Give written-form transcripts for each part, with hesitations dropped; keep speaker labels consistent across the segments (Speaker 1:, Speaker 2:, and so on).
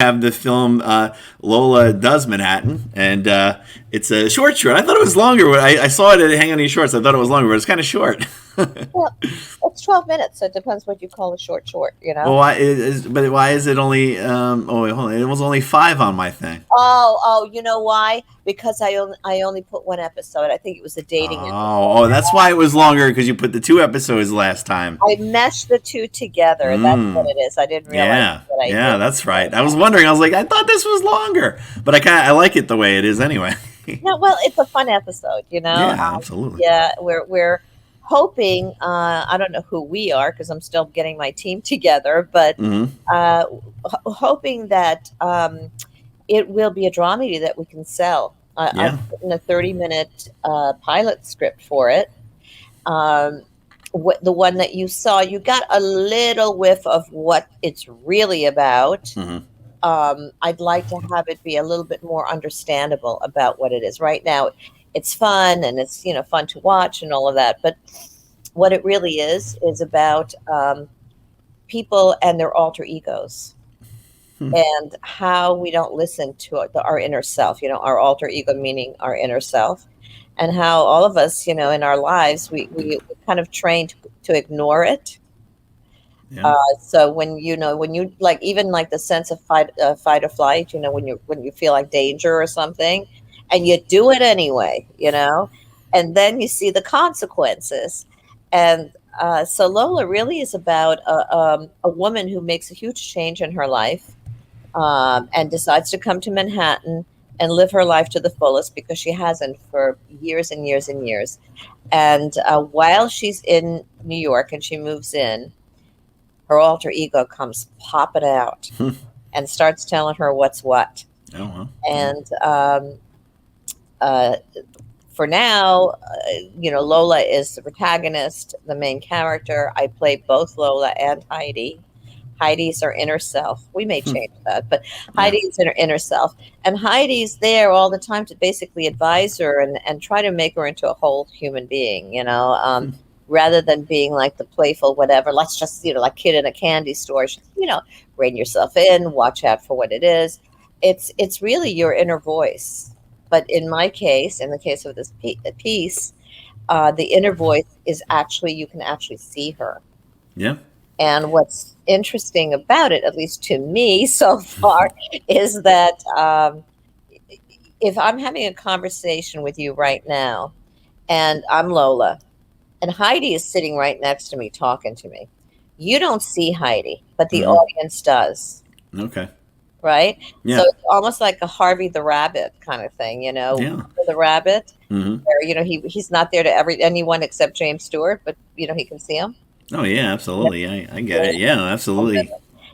Speaker 1: have the film Lola Does Manhattan, and it's a short. I thought it was longer. When I saw it at Hang On These Shorts, I thought it was longer, but it's kind of short.
Speaker 2: Well, it's 12 minutes. So it depends what you call a short, you
Speaker 1: Well,
Speaker 2: know?
Speaker 1: but why is it only? Oh, wait, hold on. It was only five on my thing.
Speaker 2: Oh, you know why? Because I only put one episode. I think it was a dating episode.
Speaker 1: That's why it was longer because you put the two episodes last time.
Speaker 2: I meshed the two together. That's what
Speaker 1: Mm.
Speaker 2: it is. I didn't realize
Speaker 1: Yeah,
Speaker 2: that I
Speaker 1: yeah,
Speaker 2: did.
Speaker 1: that's right. I was wondering. I was like, I thought this was longer, but I like it the way it is anyway.
Speaker 2: No, well, it's a fun episode, you know.
Speaker 1: Yeah, absolutely.
Speaker 2: Yeah, we're hoping. I don't know who we are because I'm still getting my team together, but
Speaker 1: Hmm.
Speaker 2: uh, hoping that it will be a dramedy that we can sell. I've
Speaker 1: Yeah.
Speaker 2: written a 30-minute pilot script for it. Um, the one that you saw, you got a little whiff of what it's really about.
Speaker 1: Hmm.
Speaker 2: I'd like to have it be a little bit more understandable about what it is. Right now, it's fun and it's fun to watch and all of that. But what it really is about people and their alter egos and how we don't listen to our inner self. Our alter ego meaning our inner self, and how all of us, in our lives, we kind of trained to ignore it.
Speaker 1: Yeah.
Speaker 2: So when you like even like the sense of fight or flight, when you feel like danger or something, and you do it anyway, and then you see the consequences. And so Lola really is about a woman who makes a huge change in her life, and decides to come to Manhattan and live her life to the fullest because she hasn't for years and years and years. And while she's in New York and she moves in, her alter ego comes popping out
Speaker 1: Oh
Speaker 2: and starts telling her what's what.
Speaker 1: well. Yeah.
Speaker 2: And uh, for now, Lola is the protagonist, the main character. I play both Lola and Heidi. Heidi's her inner self. We may change that, but
Speaker 1: Yeah.
Speaker 2: Heidi's in her inner self. And Heidi's there all the time to basically advise her and try to make her into a whole human being, rather than being like the playful whatever. Let's just, like kid in a candy store. Rein yourself in, watch out for what it is. It's really your inner voice. But in my case, in the case of this piece, the inner voice is actually, you can actually see her.
Speaker 1: Yeah.
Speaker 2: And what's interesting about it, at least to me so far, is that if I'm having a conversation with you right now, and I'm Lola, and Heidi is sitting right next to me talking to me, you don't see Heidi, but the
Speaker 1: Hmm.
Speaker 2: audience does,
Speaker 1: Okay.
Speaker 2: right? So
Speaker 1: Yeah.
Speaker 2: it's almost like a Harvey the Rabbit kind of thing,
Speaker 1: Yeah.
Speaker 2: the rabbit,
Speaker 1: Hmm.
Speaker 2: where he's not there to anyone except James Stewart, but he can see him.
Speaker 1: Oh yeah, absolutely. I get it. Yeah, absolutely.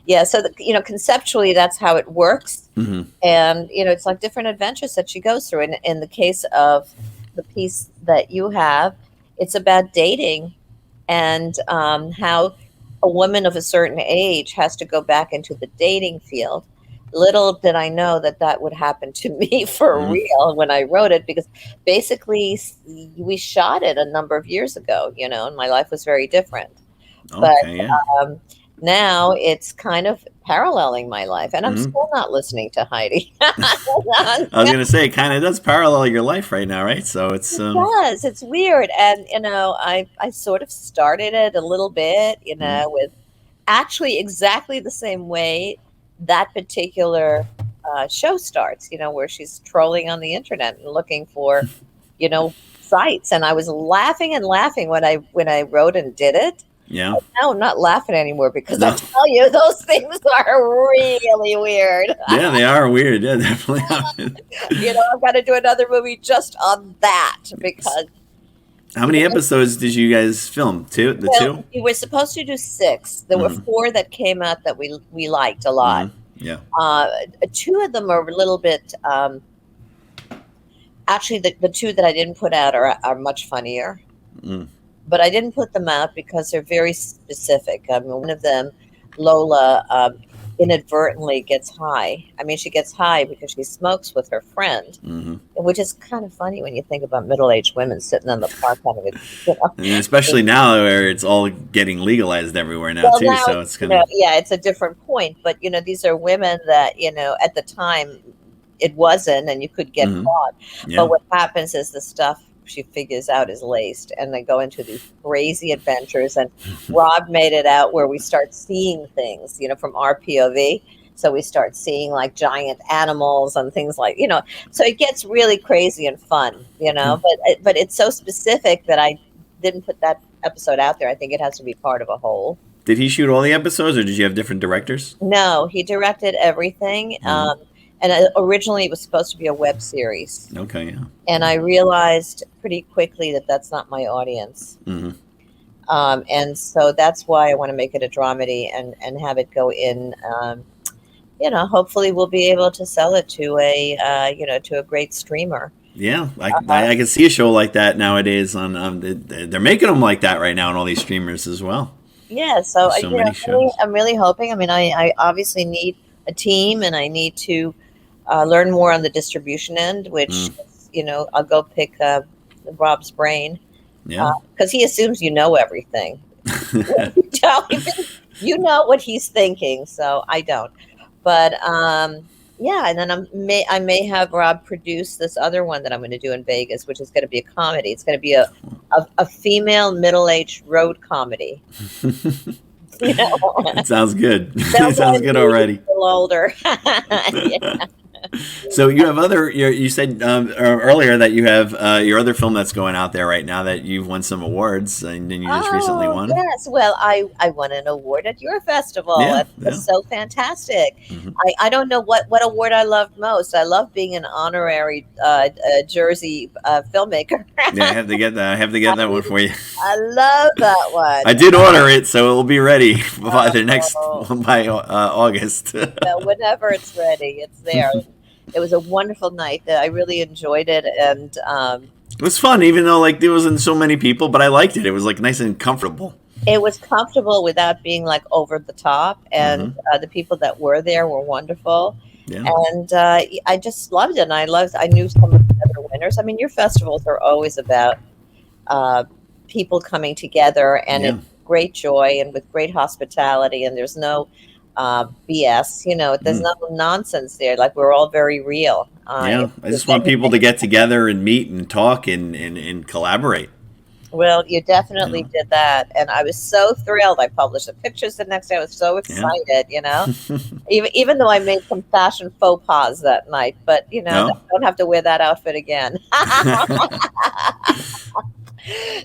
Speaker 2: Yeah, so conceptually, that's how it works,
Speaker 1: Hmm.
Speaker 2: and it's like different adventures that she goes through. And in the case of the piece that you have, it's about dating and how a woman of a certain age has to go back into the dating field. Little did I know that that would happen to me for
Speaker 1: Hmm.
Speaker 2: real when I wrote it, because basically we shot it a number of years ago, and my life was very different. But
Speaker 1: Okay. Yeah.
Speaker 2: um, now it's kind of paralleling my life, and I'm
Speaker 1: Hmm.
Speaker 2: still not listening to Heidi.
Speaker 1: I was gonna say, it kind of does parallel your life right now, right? So it's
Speaker 2: It does. It's weird. And, I sort of started it a little bit,
Speaker 1: mhm.
Speaker 2: with actually exactly the same way that particular show starts, where she's trolling on the internet and looking for, sites. And I was laughing and laughing when I wrote and did it.
Speaker 1: Yeah.
Speaker 2: Now I'm not laughing anymore because I
Speaker 1: No.
Speaker 2: tell you, those things are really weird.
Speaker 1: Yeah, they are weird. Yeah, definitely.
Speaker 2: I've got to do another movie just on that because
Speaker 1: How many episodes did you guys film? Two? The
Speaker 2: well,
Speaker 1: two?
Speaker 2: we were supposed to do six. There were
Speaker 1: Hmm.
Speaker 2: four that came out that we liked a
Speaker 1: Hmm.
Speaker 2: lot.
Speaker 1: Yeah.
Speaker 2: Uh, Two of them are a little bit. Actually, the two that I didn't put out are much funnier,
Speaker 1: Mm.
Speaker 2: but I didn't put them out because they're very specific. I mean, one of them, Lola, inadvertently gets high. I mean, she gets high because she smokes with her friend.
Speaker 1: Hmm.
Speaker 2: And which is kind of funny when you think about middle-aged women sitting in the park having a, you know.
Speaker 1: And especially now where it's all getting legalized everywhere now
Speaker 2: Well,
Speaker 1: too.
Speaker 2: now,
Speaker 1: So it's
Speaker 2: you
Speaker 1: kind of
Speaker 2: know, yeah, it's a different point, but these are women that, at the time it wasn't, and you could get caught.
Speaker 1: yeah.
Speaker 2: But what happens is the stuff she figures out is laced, and they go into these crazy adventures. And Rob made it out where we start seeing things, from our POV. So we start seeing like giant animals and things like, so it gets really crazy and fun, but it's so specific that I didn't put that episode out there. I think it has to be part of a whole.
Speaker 1: Did he shoot all the episodes, or did you have different directors?
Speaker 2: No, he directed everything. And originally it was supposed to be a web series.
Speaker 1: Okay, yeah.
Speaker 2: And I realized pretty quickly that that's not my audience. And so that's why I want to make it a dramedy and have it go in. Hopefully we'll be able to sell it to a great streamer.
Speaker 1: Yeah, I can see a show like that nowadays on. They're making them like that right now on all these streamers as well.
Speaker 2: Yeah, so
Speaker 1: many shows.
Speaker 2: I'm really hoping. I mean, I obviously need a team, and I need to learn more on the distribution end, which I'll go pick Rob's brain.
Speaker 1: Yeah,
Speaker 2: because he assumes everything. You know what he's thinking, so I don't. But yeah, and then I may have Rob produce this other one that I'm going to do in Vegas, which is going to be a comedy. It's going to be a female middle-aged road comedy.
Speaker 1: It sounds good. It sounds good already.
Speaker 2: A little older. Yeah.
Speaker 1: So you have you said earlier that you have your other film that's going out there right now that you've won some awards, and then you just recently won.
Speaker 2: Yes, well, I won an award at your festival. It was so fantastic. I don't know what award I loved most. I love being an honorary Jersey filmmaker.
Speaker 1: Yeah, I have to get that one for you.
Speaker 2: I love that one.
Speaker 1: I did order it, so it will be ready by August.
Speaker 2: Well, whenever it's ready, it's there. It was a wonderful night. I really enjoyed it, and
Speaker 1: it was fun, even though there wasn't so many people. But I liked it. It was nice and comfortable.
Speaker 2: It was comfortable without being over the top, and the people that were there were wonderful. Yeah. And I just loved it. And I knew some of the other winners. I mean, your festivals are always about people coming together, and it's great joy and with great hospitality. And there's no BS, there's no nonsense there. We're all very real.
Speaker 1: I just want people to get together and meet and talk and collaborate.
Speaker 2: Well, you definitely did that, and I was so thrilled. I published the pictures the next day. I was so excited, even though I made some fashion faux pas that night. But I don't have to wear that outfit again.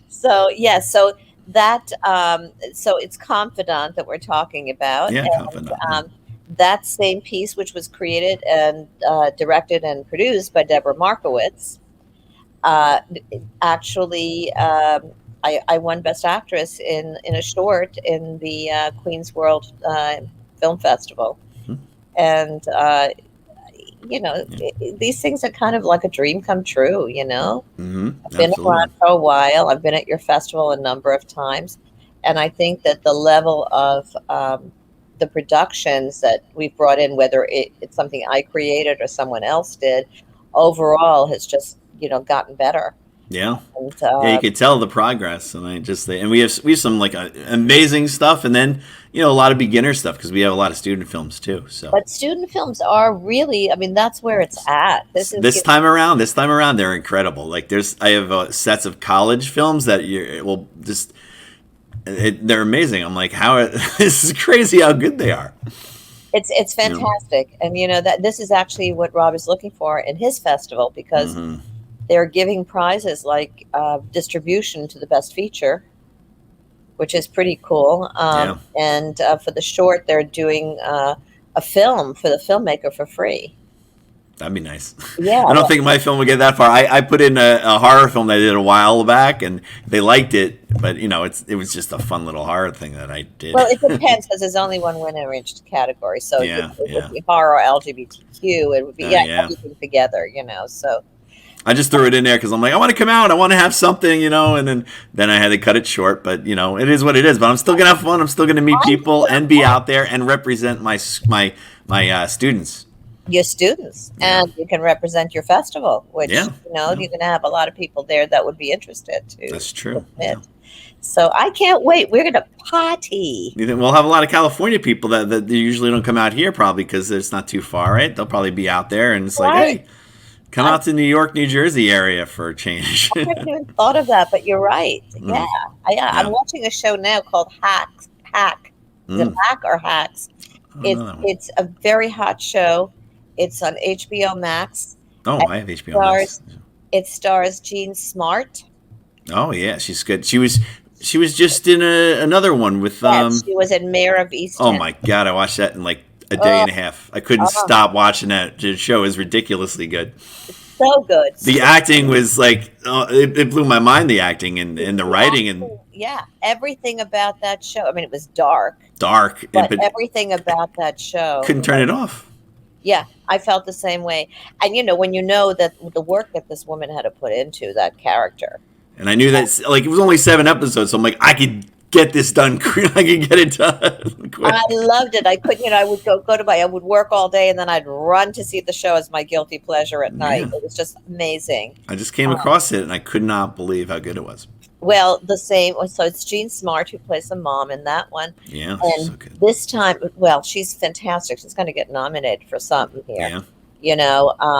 Speaker 2: So that so it's Confidant that we're talking about.
Speaker 1: Yeah, Confidant.
Speaker 2: That same piece, which was created and directed and produced by Deborah Markowitz, actually I won Best Actress in a short in the Queen's World Film Festival. And these things are kind of like a dream come true, I've been around for a while. I've been at your festival a number of times. And I think that the level of the productions that we've brought in, whether it's something I created or someone else did, overall has just, gotten better.
Speaker 1: Yeah. And, you could tell the progress. And we have some amazing stuff, and then a lot of beginner stuff, because we have a lot of student films too. So,
Speaker 2: but student films are really, that's where it's at.
Speaker 1: This time around, they're incredible. I have sets of college films that they're amazing. I'm like, this is crazy how good they are.
Speaker 2: It's fantastic, and that this is actually what Rob is looking for in his festival, because they're giving prizes like distribution to the best feature, which is pretty cool. And for the short, they're doing a film for the filmmaker for free.
Speaker 1: That'd be nice.
Speaker 2: Yeah.
Speaker 1: I don't think my film would get that far. I put in a horror film that I did a while back, and they liked it, but it was just a fun little horror thing that I did.
Speaker 2: Well, it depends, because there's only one winner in each category. So it would be horror, LGBTQ. It would be everything together, So
Speaker 1: I just threw it in there because I'm like, I want to come out, I want to have something, and then I had to cut it short. But it is what it is. But I'm still gonna have fun. I'm still gonna meet people and be out there and represent my students.
Speaker 2: your students,
Speaker 1: Yeah.
Speaker 2: and you can represent your festival, which
Speaker 1: Yeah. Yeah.
Speaker 2: you're going to have a lot of people there that would be interested to
Speaker 1: That's true.
Speaker 2: submit.
Speaker 1: Yeah.
Speaker 2: So I can't wait. We're going to party.
Speaker 1: We'll have a lot of California people that usually don't come out here probably because it's not too far, right? They'll probably be out there, and it's like,
Speaker 2: Right.
Speaker 1: hey, come out to New York, New Jersey area for a change.
Speaker 2: I haven't even thought of that, but you're right. Yeah. I'm
Speaker 1: Yeah.
Speaker 2: watching a show now called Hack. Is it Hack or Hacks? It's a very hot show. It's on HBO Max.
Speaker 1: I have HBO Max.
Speaker 2: It stars Jean Smart.
Speaker 1: Oh yeah, she's good. She was just in another one with
Speaker 2: she was in Mayor of Easttown.
Speaker 1: Oh my god, I watched that in like a day and a half. I couldn't stop watching that. The show is ridiculously good.
Speaker 2: So good.
Speaker 1: The acting was like it blew my mind. The acting and the writing and
Speaker 2: everything about that show. I mean, it was dark, but everything about that show
Speaker 1: couldn't turn it off.
Speaker 2: Yeah, I felt the same way. And when you know that the work that this woman had to put into that character.
Speaker 1: And I knew that like it was only 7 episodes, so I'm like, I could get this done. I could get it done. Quick.
Speaker 2: I loved it. I couldn't. I would I would work all day, and then I'd run to see the show as my guilty pleasure at night. It was just amazing.
Speaker 1: I just came across it, and I could not believe how good it was.
Speaker 2: Well, the same. So it's Jean Smart who plays the mom in that one.
Speaker 1: Yeah,
Speaker 2: and
Speaker 1: so good.
Speaker 2: This time, she's fantastic. She's going to get nominated for something here.
Speaker 1: Yeah.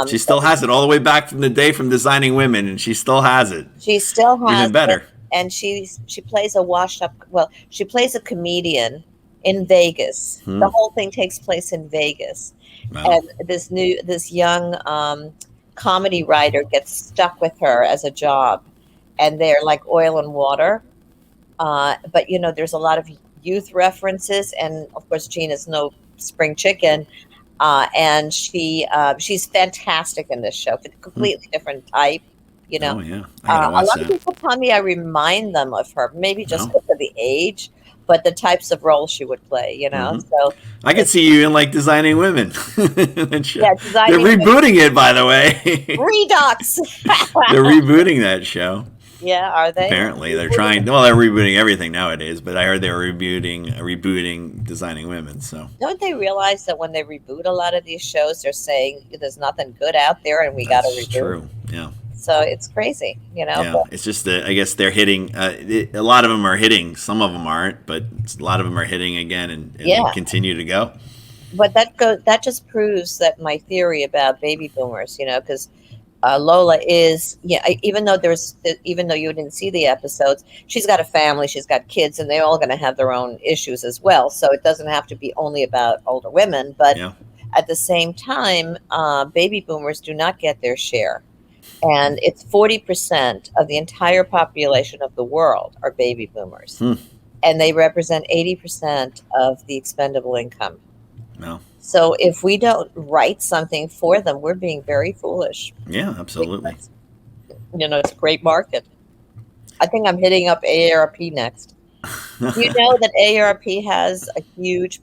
Speaker 1: She still has it all the way back from the day from Designing Women, and she still has it.
Speaker 2: She still has
Speaker 1: even better.
Speaker 2: It, and she plays a washed-up. Well, she plays a comedian in Vegas. The whole thing takes place in Vegas, and this young comedy writer gets stuck with her as a job. And they're like oil and water. But, there's a lot of youth references. And, of course, Jean is no spring chicken. And she's fantastic in this show. Completely different type,
Speaker 1: Oh, yeah.
Speaker 2: A lot of people tell me I remind them of her. Maybe just because of the age. But the types of roles she would play, So
Speaker 1: I could see you in like Designing Women.
Speaker 2: Yeah,
Speaker 1: They're rebooting it, by the way.
Speaker 2: Redux.
Speaker 1: They're rebooting that show.
Speaker 2: Yeah, are they?
Speaker 1: Apparently, they're trying. Well, they're rebooting everything nowadays, but I heard they were rebooting Designing Women. So
Speaker 2: don't they realize that when they reboot a lot of these shows, they're saying there's nothing good out there, and we got to reboot?
Speaker 1: True. Yeah.
Speaker 2: So it's crazy,
Speaker 1: Yeah, but it's just I guess they're hitting. A lot of them are hitting. Some of them aren't, but a lot of them are hitting again and continue to go.
Speaker 2: But that just proves that my theory about baby boomers, because. Lola is, even though you didn't see the episodes, she's got a family, she's got kids, and they're all going to have their own issues as well. So it doesn't have to be only about older women. But at the same time, baby boomers do not get their share. And it's 40% of the entire population of the world are baby boomers. And they represent 80% of the expendable income.
Speaker 1: No.
Speaker 2: So if we don't write something for them, we're being very foolish.
Speaker 1: Yeah, absolutely.
Speaker 2: Because, it's a great market. I think I'm hitting up AARP next. You know that AARP has a huge,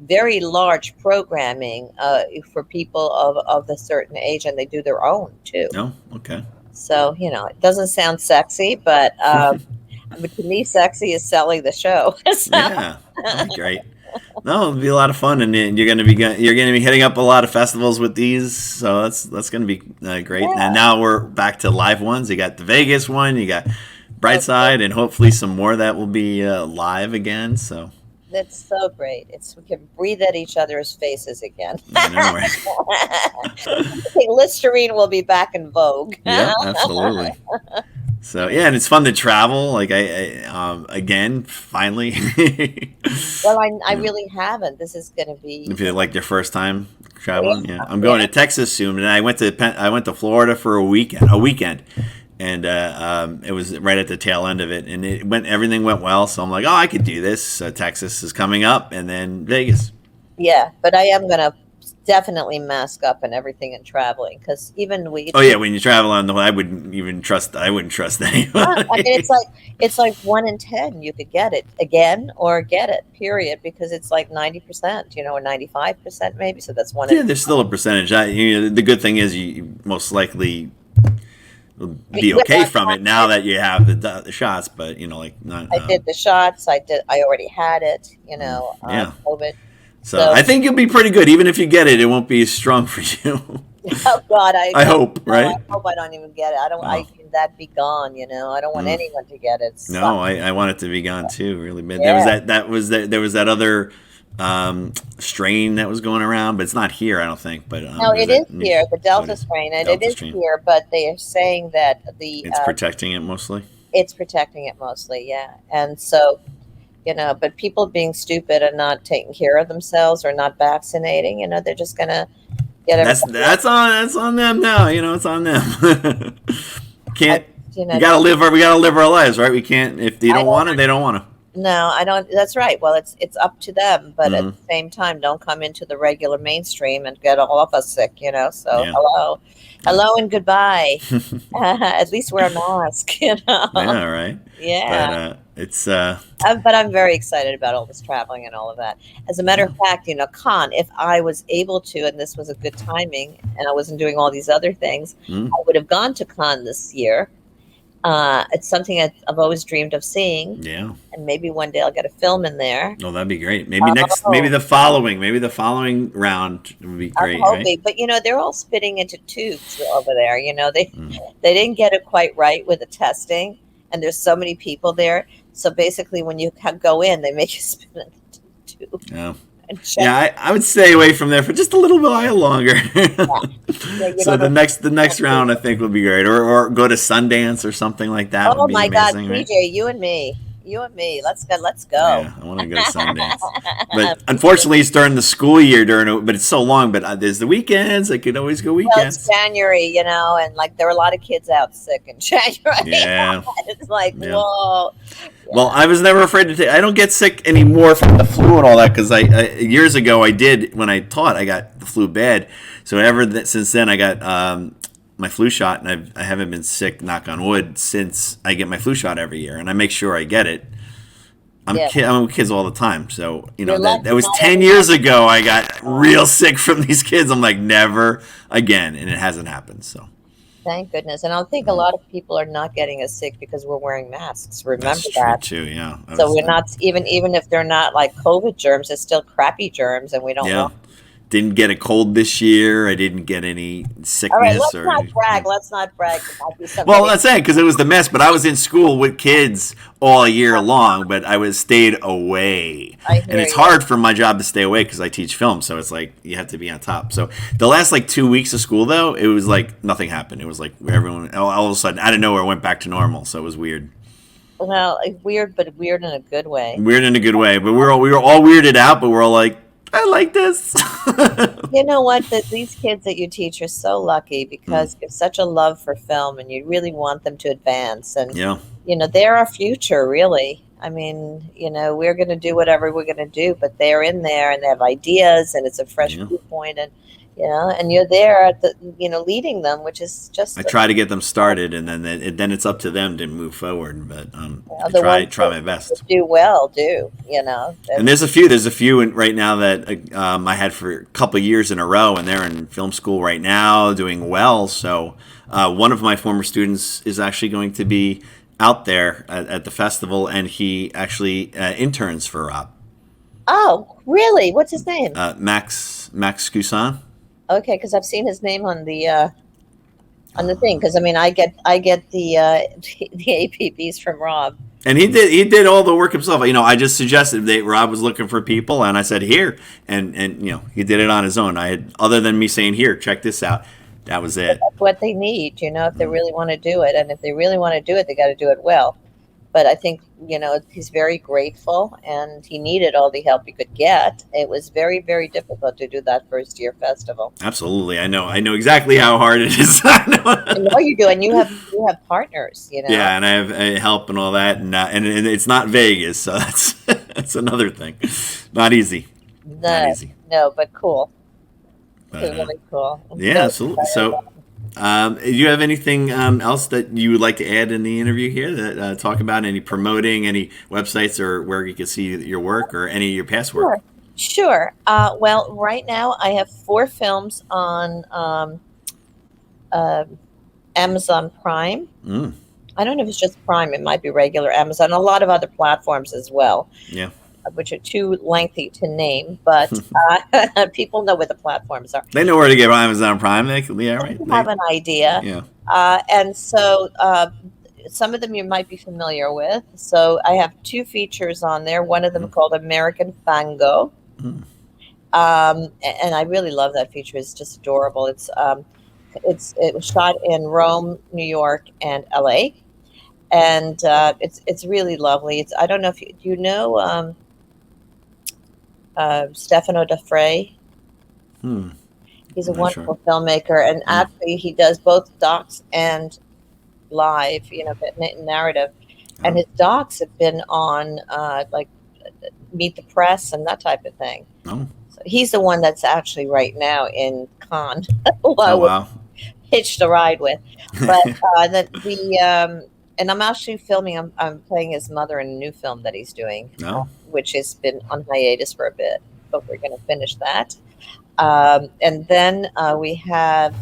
Speaker 2: very large programming for people of a certain age, and they do their own too.
Speaker 1: Oh, okay.
Speaker 2: So, it doesn't sound sexy, but to me, sexy is selling the show.
Speaker 1: Yeah, that'd be great. No, it'll be a lot of fun, and you're gonna be hitting up a lot of festivals with these, so that's gonna be great. Yeah. And now we're back to live ones. You got the Vegas one, you got Brightside, and hopefully some more that will be live again. So
Speaker 2: that's so great. We can breathe at each other's faces again.
Speaker 1: I know, right?
Speaker 2: I think Listerine will be back in vogue.
Speaker 1: Yeah, absolutely. So yeah, and it's fun to travel. Like I again, finally.
Speaker 2: Well, I really haven't. This is going to be.
Speaker 1: If you like your first time traveling, yeah. I'm going to Texas soon, and I went to Florida for a weekend, and it was right at the tail end of it, and everything went well. So I'm like, I could do this. Texas is coming up, and then Vegas.
Speaker 2: Yeah, but I am going to definitely mask up and everything in traveling, because even we.
Speaker 1: Oh yeah, when you travel on I wouldn't trust anyone.
Speaker 2: I mean, it's like 1 in 10 you could get it again or get it. Period, because it's like 90%, or 95% maybe. So that's one.
Speaker 1: Yeah, there's still a percentage. The good thing is you most likely will be okay from it now that you have the shots. But
Speaker 2: I did the shots. I already had it. COVID.
Speaker 1: So I think you'll be pretty good. Even if you get it, it won't be as strong for you.
Speaker 2: Oh God,
Speaker 1: I hope, right?
Speaker 2: I hope I don't even get it. I don't.
Speaker 1: Oh.
Speaker 2: I can that be gone. I don't want anyone to get it.
Speaker 1: No, I want it to be gone too. Really bad.
Speaker 2: Yeah.
Speaker 1: There was that other strain that was going around, but it's not here, I don't think. But
Speaker 2: No, it is here, the Delta strain, and it
Speaker 1: Delta
Speaker 2: is
Speaker 1: strain.
Speaker 2: here. But they are saying that
Speaker 1: It's protecting it mostly.
Speaker 2: it's protecting it mostly. Yeah, and so but people being stupid and not taking care of themselves or not vaccinating, they're just gonna get everybody.
Speaker 1: That's on them now. It's on them. Can't
Speaker 2: We
Speaker 1: we gotta live our lives, right? We can't if they don't want it, they don't want to.
Speaker 2: No, I don't. That's right. Well, it's up to them, but at
Speaker 1: Mhm.
Speaker 2: the same time, don't come into the regular mainstream and get all of us sick. So
Speaker 1: Yeah.
Speaker 2: hello, and goodbye. At least wear a mask.
Speaker 1: Yeah, right.
Speaker 2: Yeah.
Speaker 1: But it's
Speaker 2: But I'm very excited about all this traveling and all of that. As a matter of fact, Con, if I was able to, and this was a good timing, and I wasn't doing all these other things,
Speaker 1: mm,
Speaker 2: I would have gone to Con this year. It's something I've always dreamed of seeing,
Speaker 1: yeah.
Speaker 2: and maybe one day I'll get a film in there.
Speaker 1: Oh, that'd be great. Maybe the following round would be great,
Speaker 2: I'm hoping,
Speaker 1: right?
Speaker 2: but they're all spitting into tubes over there. They
Speaker 1: Mm.
Speaker 2: they didn't get it quite right with the testing, and there's so many people there. So basically, when you go in, they make you spit in the tube
Speaker 1: Yeah.
Speaker 2: and check.
Speaker 1: Yeah, I would stay away from there for just a little while longer. So the next round I think will be great, or go to Sundance or something like that.
Speaker 2: Oh
Speaker 1: Would be
Speaker 2: my God,
Speaker 1: amazing, right?
Speaker 2: PJ, you and me, let's go.
Speaker 1: Yeah, I want to go to Sundance, but unfortunately, it's during the school year. But it's so long. But there's the weekends. I could always go
Speaker 2: Well,
Speaker 1: weekends.
Speaker 2: it's January, and like there were a lot of kids out sick in January.
Speaker 1: Yeah.
Speaker 2: It's like,
Speaker 1: Yeah.
Speaker 2: whoa.
Speaker 1: Well, I was never afraid to take. I don't get sick anymore from the flu and all that because years ago I did when I taught. I got the flu bad, so since then I got my flu shot, and I haven't been sick, knock on wood, since I get my flu shot every year, and I make sure I get it. I'm with kids all the time, so that was 10 years ago. I got real sick from these kids. I'm like, never again, and it hasn't happened. So.
Speaker 2: Thank goodness. And I think a lot of people are not getting as sick because we're wearing masks. Remember
Speaker 1: That's
Speaker 2: that.
Speaker 1: true too, yeah.
Speaker 2: So we're not even if they're not like COVID germs, it's still crappy germs, and we don't.
Speaker 1: Yeah.
Speaker 2: Want.
Speaker 1: Didn't get a cold this year. I didn't get any sickness.
Speaker 2: All right, let's not brag. Let's not brag.
Speaker 1: Well, that's it, because it was the mess. But I was in school with kids all year long, but I stayed away. And it's hard for my job to stay away because I teach film, so it's like you have to be on top. So the last 2 weeks of school, though, it was like nothing happened. It was like everyone all of a sudden out of nowhere went back to normal. So it was weird.
Speaker 2: Well, weird, but weird in a good way.
Speaker 1: Weird in a good way, but we were all weirded out, but we're all like, I like this.
Speaker 2: You know what? These kids that you teach are so lucky because you have such a love for film, and you really want them to advance. And
Speaker 1: yeah.
Speaker 2: They're our future, really. I mean, we're going to do whatever we're going to do, but they're in there and they have ideas, and it's a fresh viewpoint, and and you're there at the leading them, which is just.
Speaker 1: I try to get them started, and then it's up to them to move forward. But I try my best.
Speaker 2: Do well,
Speaker 1: And there's a few right now that I had for a couple of years in a row, and they're in film school right now, doing well. So one of my former students is actually going to be out there at the festival, and he actually interns for Rob.
Speaker 2: Oh, really? What's his name?
Speaker 1: Max Cousin.
Speaker 2: Okay, because I've seen his name on the thing. Because I get the APBs from Rob.
Speaker 1: And he did all the work himself. I just suggested that Rob was looking for people, and I said here, and he did it on his own. Other than me saying here, check this out. That was it.
Speaker 2: That's what they need, if they really want to do it, and if they really want to do it, they got to do it well. But I think he's very grateful, and he needed all the help he could get. It was very, very difficult to do that first year festival.
Speaker 1: Absolutely, I know exactly how hard it is.
Speaker 2: I know you do, and you have partners,
Speaker 1: Yeah, and I have help and all that, and it's not Vegas, so that's another thing. Not easy. Not easy.
Speaker 2: No, but cool.
Speaker 1: But,
Speaker 2: really cool.
Speaker 1: Yeah, absolutely. So. Do you have anything else that you would like to add in the interview here that talk about any promoting, any websites or where you can see your work or any of your past work?
Speaker 2: Sure. Well, right now I have 4 films on Amazon Prime. I don't know if it's just Prime. It might be regular Amazon. A lot of other platforms as well.
Speaker 1: Yeah.
Speaker 2: which are too lengthy to name, but people know where the platforms are.
Speaker 1: They know where to get Amazon Prime. Yeah, right.
Speaker 2: You have an idea.
Speaker 1: Yeah.
Speaker 2: And so some of them you might be familiar with. So I have two features on there. One of them called American Fango.
Speaker 1: Mm.
Speaker 2: And I really love that feature. It's just adorable. It was shot in Rome, New York, and LA. And it's really lovely. I don't know if you know Stefano Da Frey. He's a wonderful filmmaker, and actually he does both docs and live, narrative. And his docs have been on like Meet the Press and that type of thing.
Speaker 1: Oh.
Speaker 2: So he's the one that's actually right now in Cannes.
Speaker 1: Oh, wow.
Speaker 2: Hitched a ride with, but and I'm actually filming. I'm playing his mother in a new film that he's doing, which has been on hiatus for a bit, but we're going to finish that. And then we have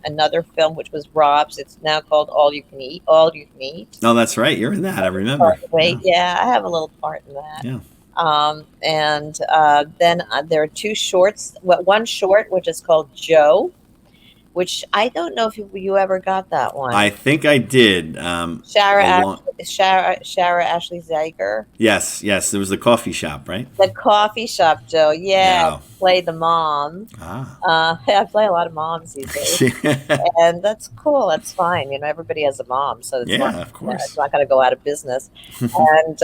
Speaker 2: another film which was Rob's. It's now called All You Can Eat. All You Can Eat.
Speaker 1: No, that's right. You're in that. I remember.
Speaker 2: Yeah, I have a little part in that.
Speaker 1: Yeah.
Speaker 2: And then there are two shorts. One short which is called Joe, which I don't know if you ever got that one.
Speaker 1: I think I did.
Speaker 2: Shara Ashley Zager.
Speaker 1: Yes. There was the coffee shop, right?
Speaker 2: The coffee shop, Joe. Yeah. Play the mom. I play a lot of moms these days. And that's cool. That's fine. Everybody has a mom. So it's
Speaker 1: of course.
Speaker 2: It's not going to go out of business. And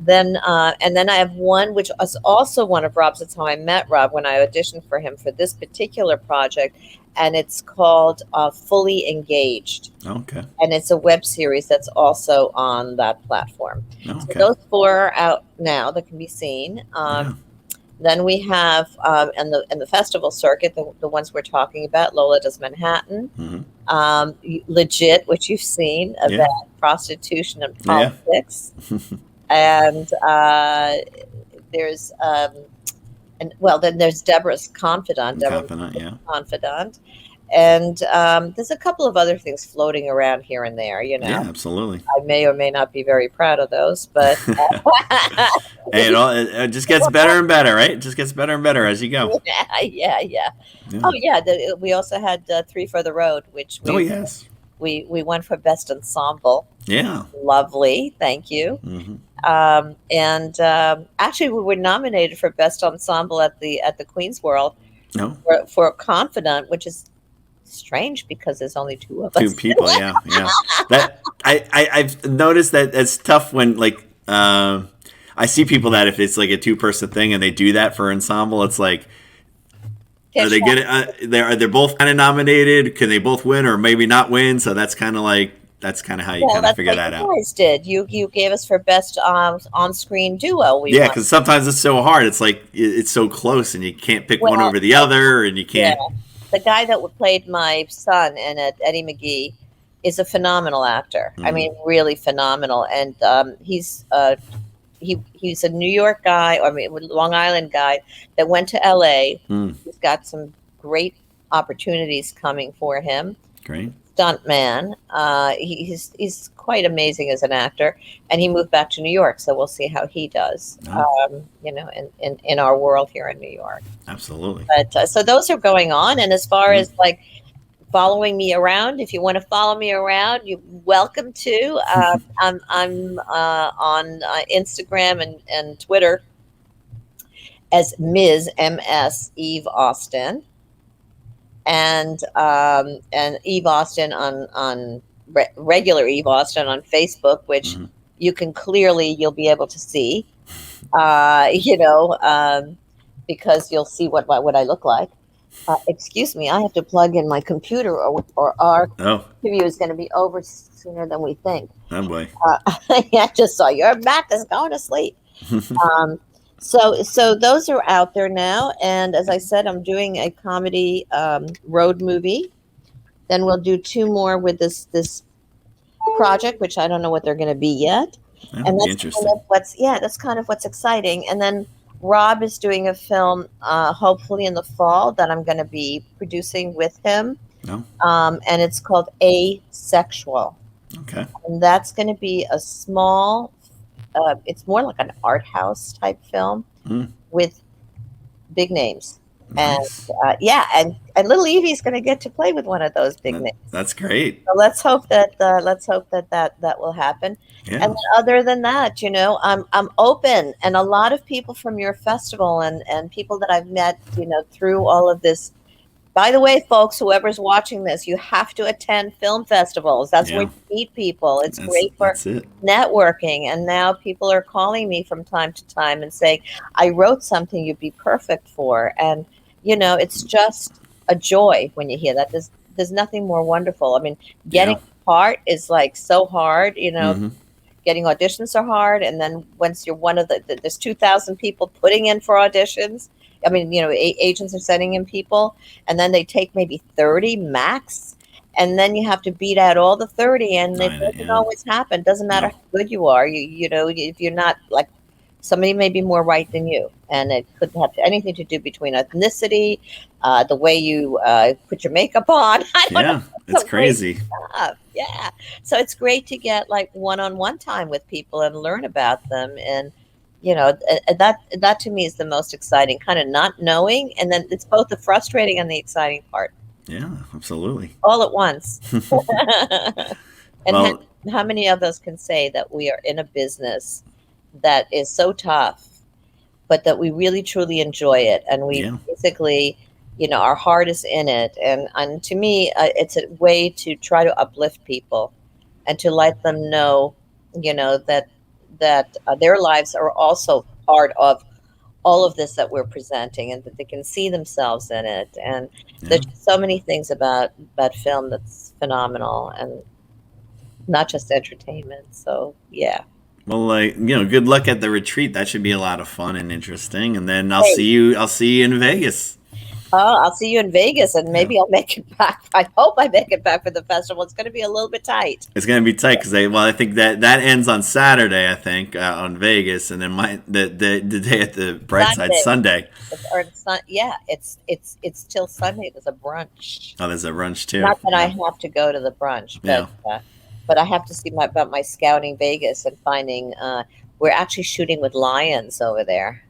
Speaker 2: then I have one, which was also one of Rob's. That's how I met Rob when I auditioned for him for this particular project. And it's called Fully Engaged.
Speaker 1: Okay.
Speaker 2: And it's a web series that's also on that platform.
Speaker 1: Okay.
Speaker 2: So those four are out now that can be seen. Then we have in the festival circuit, the ones we're talking about, Lola Does Manhattan, Legit, which you've seen, about prostitution and politics. And there's then there's Deborah's Confidant. Confidant. And there's a couple of other things floating around here and there,
Speaker 1: Yeah, absolutely.
Speaker 2: I may or may not be very proud of those, but
Speaker 1: hey, it just gets better and better, right? It just gets better and better as you go.
Speaker 2: Yeah. Oh yeah, we also had Three for the Road, which we won for Best Ensemble.
Speaker 1: Yeah.
Speaker 2: Lovely. Thank you. And actually, we were nominated for Best Ensemble at the Queen's World for Confidant, which is strange because there's only two of us.
Speaker 1: Two people, yeah. That I've noticed that it's tough when I see people that if it's like a 2-person thing and they do that for ensemble, it's like, are they getting? They're both kind of nominated. Can they both win or maybe not win? So that's kind of how you kind of figure that out.
Speaker 2: You guys did. You gave us for best on-screen duo.
Speaker 1: Because sometimes it's so hard. It's like it's so close, and you can't pick one over the other, and you can't.
Speaker 2: Yeah. The guy that played my son in it, Eddie McGee, is a phenomenal actor. I mean, really phenomenal, and he's a New York guy, Long Island guy that went to LA. He's got some great opportunities coming for him.
Speaker 1: Great.
Speaker 2: Stuntman. He's quite amazing as an actor, and he moved back to New York, so we'll see how he does. In our world here in New York.
Speaker 1: Absolutely.
Speaker 2: But so those are going on, and as far as like following me around, if you want to follow me around, you're welcome to. I'm on Instagram and Twitter as Ms. Eve Austin. And Eve Austin on regular Eve Austin on Facebook, which you'll be able to see, because you'll see what I look like. Excuse me, I have to plug in my computer, or our interview is going to be over sooner than we think.
Speaker 1: Oh boy!
Speaker 2: I just saw your Mac is going to sleep. So those are out there now, and as I said, I'm doing a comedy road movie. Then we'll do 2 more with this project, which I don't know what they're going to be yet.
Speaker 1: And that's interesting.
Speaker 2: That's kind of what's exciting. And then Rob is doing a film, hopefully in the fall, that I'm going to be producing with him. And it's called Asexual.
Speaker 1: Okay.
Speaker 2: And that's going to be a small it's more like an art house type film
Speaker 1: Mm,
Speaker 2: with big names. And
Speaker 1: nice.
Speaker 2: yeah, and little Evie's going to get to play with one of those big names.
Speaker 1: That's great.
Speaker 2: So let's hope that that will happen. And
Speaker 1: Yeah.
Speaker 2: then other than that, I'm open, and a lot of people from your festival and people that I've met, through all of this. By the way, folks, whoever's watching this, you have to attend film festivals. That's where
Speaker 1: Yeah.
Speaker 2: you meet people. It's great for
Speaker 1: That's it.
Speaker 2: networking. And now people are calling me from time to time and saying, I wrote something you'd be perfect for. And, it's just a joy when you hear that. There's nothing more wonderful. I mean, getting
Speaker 1: Yeah.
Speaker 2: a part is like so hard,
Speaker 1: Hmm.
Speaker 2: getting auditions are hard. And then once you're one of there's 2,000 people putting in for auditions. I mean, agents are sending in people, and then they take maybe 30 max, and then you have to beat out all the 30, and it doesn't
Speaker 1: Yeah.
Speaker 2: always happen. Doesn't matter
Speaker 1: No.
Speaker 2: how good you are. If you're not like, somebody may be more right than you, and it could have anything to do between ethnicity, the way you put your makeup on. I don't know.
Speaker 1: Yeah. It's
Speaker 2: Some great
Speaker 1: crazy.
Speaker 2: stuff. Yeah. So it's great to get like one-on-one time with people and learn about them. And that to me is the most exciting, kind of not knowing, and then it's both the frustrating and the exciting part
Speaker 1: Yeah. Absolutely.
Speaker 2: all at once. And
Speaker 1: Well.
Speaker 2: how many of us can say that we are in a business that is so tough, but that we really truly enjoy it, and we
Speaker 1: Yeah.
Speaker 2: basically, our heart is in it. And to me, it's a way to try to uplift people and to let them know, that their lives are also part of all of this that we're presenting, and that they can see themselves in it. And
Speaker 1: Yeah.
Speaker 2: there's just so many things about film that's phenomenal, and not just entertainment. So yeah.
Speaker 1: Well, good luck at the retreat. That should be a lot of fun and interesting. And then I'll
Speaker 2: Hey,
Speaker 1: see you. I'll see you in Vegas.
Speaker 2: I'll see you in Vegas, and
Speaker 1: Yeah.
Speaker 2: maybe I'll make it back. I hope I make it back for the festival. It's going to be a little bit tight.
Speaker 1: It's gonna be tight because I think that ends on Saturday. I think on Vegas, and then the day at the Brightside
Speaker 2: Sunday,
Speaker 1: Sunday.
Speaker 2: or yeah, it's till Sunday. There's a brunch.
Speaker 1: Oh, there's a brunch too.
Speaker 2: Not that I
Speaker 1: Yeah.
Speaker 2: have to go to the brunch,
Speaker 1: Yeah.
Speaker 2: but I have to see about my scouting Vegas and finding. We're actually shooting with lions over there.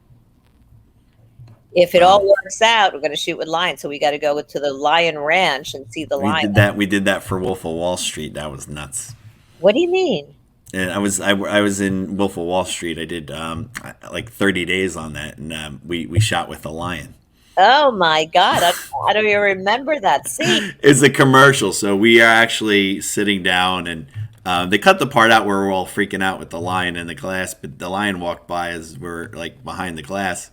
Speaker 2: If it all
Speaker 1: Wow.
Speaker 2: works out, we're going to shoot with lions. So we got to go to the Lion Ranch and see the
Speaker 1: We
Speaker 2: lion.
Speaker 1: did that. We did that for Wolf of Wall Street. That was nuts.
Speaker 2: What do you mean?
Speaker 1: And I was in Wolf of Wall Street. I did like 30 days on that, and we shot with the lion.
Speaker 2: Oh my God! I don't even remember that. See,
Speaker 1: It's a commercial, so we are actually sitting down, and they cut the part out where we're all freaking out with the lion in the glass, but the lion walked by as we're like behind the glass.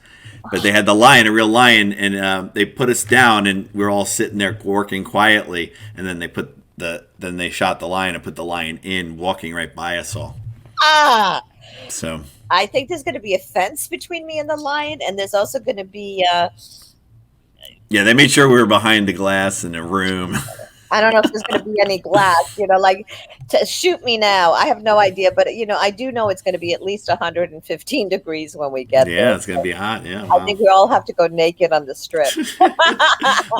Speaker 1: But they had the lion, a real lion, and they put us down, and we are all sitting there working quietly, and then they shot the lion and put the lion in, walking right by us all.
Speaker 2: ah,
Speaker 1: So
Speaker 2: I think there's going to be a fence between me and the lion, and there's also going to be.
Speaker 1: yeah, they made sure we were behind the glass in a room.
Speaker 2: I don't know if there's going to be any glass, like to shoot me now. I have no idea, but I do know it's going to be at least 115 degrees when we get
Speaker 1: Yeah,
Speaker 2: there.
Speaker 1: it's gonna be hot. Yeah,
Speaker 2: I
Speaker 1: wow.
Speaker 2: think we all have to go naked on the strip.
Speaker 1: Well,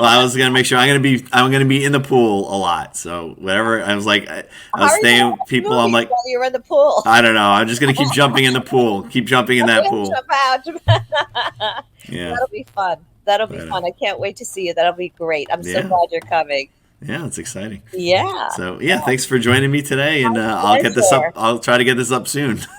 Speaker 1: I was gonna make sure I'm gonna be in the pool a lot. So whatever, I was like, I
Speaker 2: How
Speaker 1: was
Speaker 2: are you
Speaker 1: staying
Speaker 2: going
Speaker 1: with
Speaker 2: to
Speaker 1: people.
Speaker 2: movies
Speaker 1: I'm like,
Speaker 2: while you're in the pool?
Speaker 1: I don't know. I'm just gonna keep jumping in the pool. Keep jumping in that pool.
Speaker 2: Jump out.
Speaker 1: Yeah,
Speaker 2: That'll be fun. That'll be
Speaker 1: But,
Speaker 2: fun. I can't wait to see you. That'll be great. I'm so
Speaker 1: yeah.
Speaker 2: glad you're coming.
Speaker 1: yeah, it's exciting.
Speaker 2: Yeah.
Speaker 1: So yeah, thanks for joining me today, and
Speaker 2: My
Speaker 1: I'll get this up.
Speaker 2: pleasure.
Speaker 1: I'll try to get this up soon.